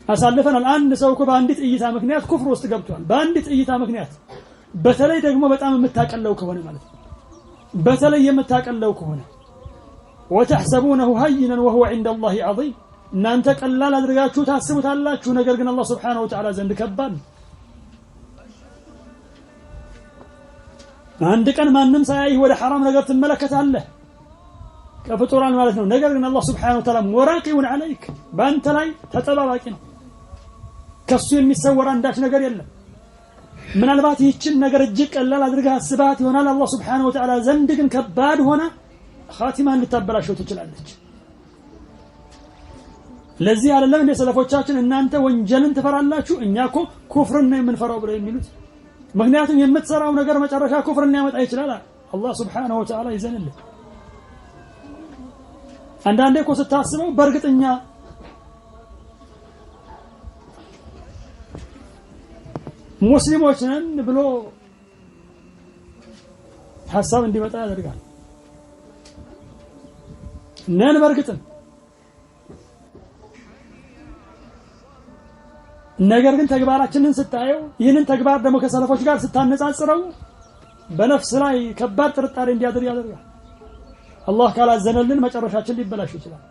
አሳልፈናል አንድ ሰው እኮ በአንዲት እይታ ምክንያት ኩፍር ውስጥ ገብቷል በአንዲት እይታ ምክንያት በተለይ ደግሞ በጣም የምታቀለው ከሆነ ማለት ነው በተለይ የምታቀለው ከሆነ وتحسبونه هينا وهو عند الله عظيم እናንተ ቀላል አድርጋችሁ ታስቡታላችሁ ነገር ግን አላህ Subhanahu Wa Ta'ala ዘንድ ከባድ አንድ ቀን ማንንም ሳያይ ወደ حرام ነገር ትመለከታለህ ከፍጡራን ማለት ነው ነገር ግን አላህ Subhanahu Wa Ta'ala ሙራቂውን عليك ባንተ ላይ ተጠባባቂ ነው ከሱ የሚሰወር አንዳች ነገር የለም ምናልባት ይህችን ነገር እጅግ ቀላል አድርገህ አስባት ይሆናል አላህ Subhanahu Wa Ta'ala ዘንድ ግን ከባድ ሆነ ኻቲማን ልታበላሽው ትችላለች ለዚህ አይደለም እንደ ሰለፎቻችን እናንተ ወንጀልን ትፈራላችሁ እኛኮ ኩፍርን ነው የምንፈራው ብለው የሚሉት ምክንያቱም የምትሰራው ነገር መጨረሻ ኩፍርን ያመጣ ይችላል አላህ Subhanahu Wa Ta'ala ይዘንልህ አንዳንዴ እኮ ስታስበው በእርግጠኛ ሙስሊሞች ነን ብሎ ሐሳብ እንዲመጣ ያደርጋል ነን በርግጥም ነገር ግን ተግባራችንን ስታየው ይህንን ተግባር ደግሞ ከሰለፎች ጋር ስታነጻጽረው በነፍስ ላይ ከባድ ጥርጣሬ እንዲያደርግ ያደርጋል አላህ ካላዘነልን መጨረሻችን ሊበላሽ ይችላል